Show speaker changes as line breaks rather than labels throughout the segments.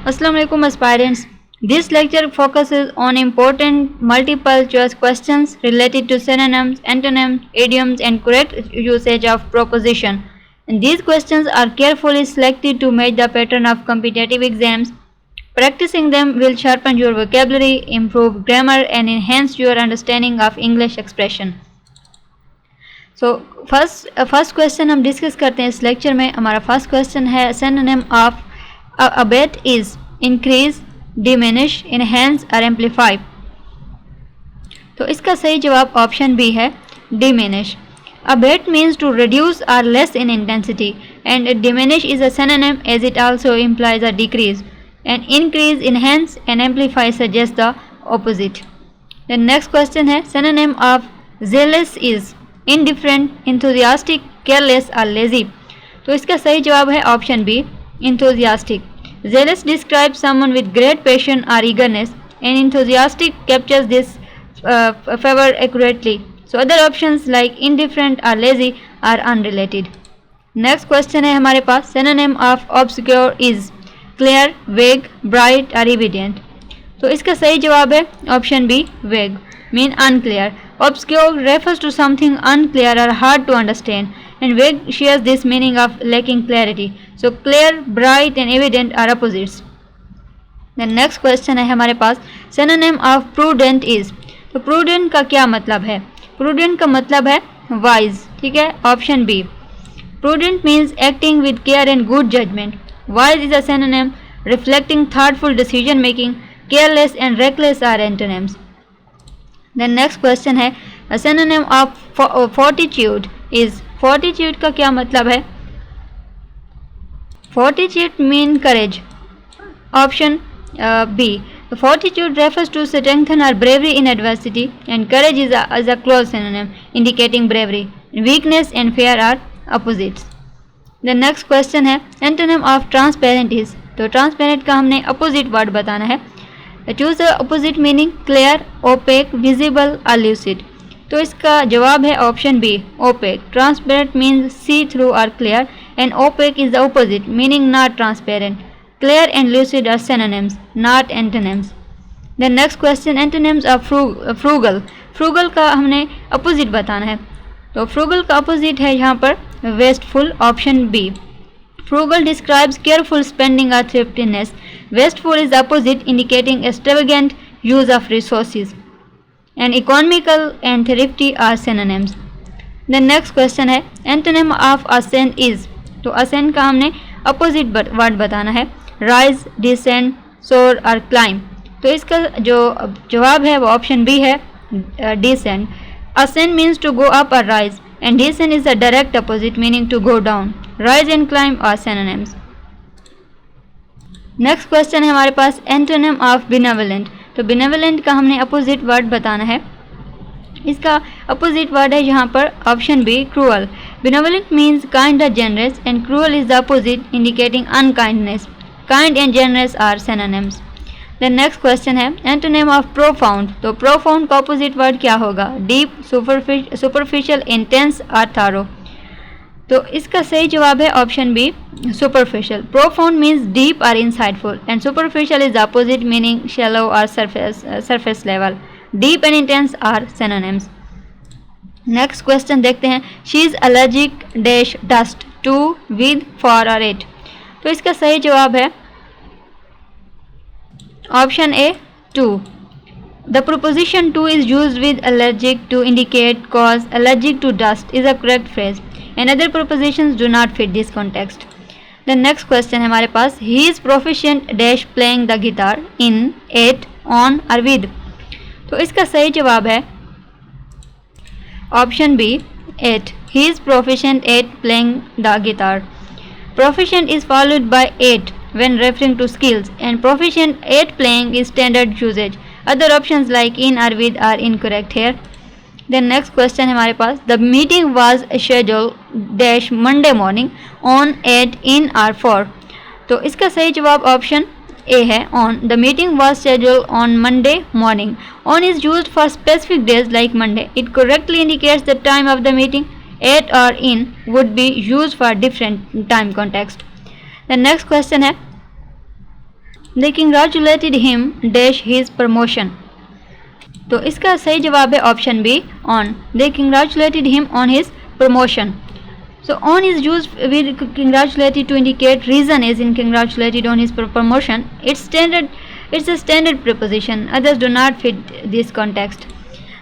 Assalamu alaikum aspirants. This lecture focuses on important multiple choice questions related to synonyms, antonyms, idioms and correct usage of proposition. And these questions are carefully selected to match the pattern of competitive exams. Practicing them will sharpen your vocabulary, improve grammar and enhance your understanding of English expression. So first question हम discuss करते हैं इस lecture में. हमारा first question है synonym of abate is increase, diminish, enhance or amplify. तो इसका सही जवाब ऑप्शन बी है diminish. Abate means to reduce or less in intensity, and diminish is a synonym as it also implies a decrease. And increase, enhance and amplify suggest the opposite. The next question है synonym of zealous is indifferent, enthusiastic, careless or lazy. तो इसका सही जवाब है option B enthusiastic. Zealous describes someone with great passion or eagerness, and enthusiastic captures this favor accurately. So other options like indifferent or lazy are unrelated. Next question है हमारे पास synonym of obscure is clear, vague, bright or evident. तो इसका सही जवाब है option B vague, mean unclear. Obscure refers to something unclear or hard to understand, and vague shares this meaning of lacking clarity. So clear, bright and evident are opposites. The next question है हमारे पास synonym of prudent is. तो prudent का क्या मतलब है? Prudent का मतलब है wise. ठीक है, option B. Prudent means acting with care and good judgment. Wise is a synonym reflecting thoughtful decision making. Careless and reckless are antonyms. The next question है a synonym of fortitude is. Fortitude का क्या मतलब है? Fortitude mean courage. Option B. Fortitude refers to strength or bravery in adversity, and courage is a close synonym indicating bravery. Weakness and fear are opposites. The next question है antonym of transparent is. तो transparent का हमने opposite word बताना है. Choose the opposite meaning clear, opaque, visible or lucid. तो इसका जवाब है option B opaque. Transparent means see through or clear, and opaque is the opposite meaning not transparent. Clear and lucid are synonyms, not antonyms. The next question antonyms of frugal. Frugal का हमने opposite बताना है. तो frugal का opposite है यहाँ पर wasteful, option B. Frugal describes careful spending or thriftiness. Wasteful is opposite indicating extravagant use of resources. And economical and thrifty are synonyms. The next question है antonym of ascend is. तो ascend का हमने opposite word बताना है rise, descend, soar और climb. तो इसका जो जवाब है वो ऑप्शन बी है descend. Ascend means to go up or rise, and descend is a direct opposite meaning to go down. Rise and climb are synonyms. Next question है हमारे पास एंटोनिम ऑफ बिनेवलेंट. तो बिनेवलेंट का हमने अपोजिट वर्ड बताना है. इसका opposite word है यहाँ पर option B cruel. Benevolent means kind और generous, and cruel is the opposite indicating unkindness. Kind and generous are synonyms. The next question है एंटोनिम ऑफ प्रोफाउंड. तो प्रोफाउंड का अपोजिट वर्ड क्या होगा? डीप, सुपरफिशियल, इंटेंस और थारो. तो इसका सही जवाब है option B superficial. Profound means deep or insightful, and superficial is the opposite meaning shallow or surface level. Deep and intense are synonyms. Next question देखते हैं. She is allergic dash dust to, with, for or at. तो इसका सही जवाब है option A to. The preposition to is used with allergic to indicate cause. Allergic to dust is a correct phrase, and other prepositions do not fit this context. The next question है हमारे पास he is proficient dash playing the guitar in, at, on or with. तो इसका सही जवाब है option B at. He is proficient at playing the guitar. Proficient is followed by at when referring to skills, and proficient at playing is standard usage. Other options like in or with are incorrect here. The next question है हमारे पास the meeting was scheduled dash Monday morning, on, at, in or for. तो इसका सही जवाब option A है on. The meeting was scheduled on Monday morning. On is used for specific days like Monday. It correctly indicates the time of the meeting. At or in would be used for different time context. The next question है They congratulated him dash his promotion. तो इसका सही जवाब है option be on. They congratulated him on his promotion. So on is used with congratulated to indicate reason as in congratulated on his promotion. It's a standard preposition. Others do not fit this context.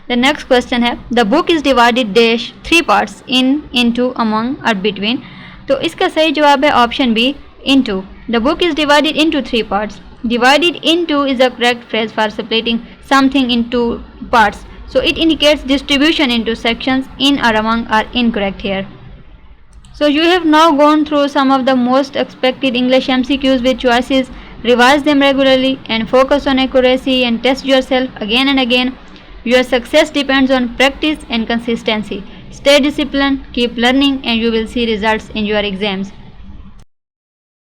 The next question है the book is divided dash three parts in, into, among or between. तो इसका सही जवाब है option B into. The book is divided into three parts. Divided into is a correct phrase for splitting something into parts. So it indicates distribution into sections. In or among are incorrect here. So you have now gone through some of the most expected English MCQs with choices. Revise them regularly and focus on accuracy and test yourself again and again. Your success depends on practice and consistency. Stay disciplined, keep learning, and you will see results in your exams.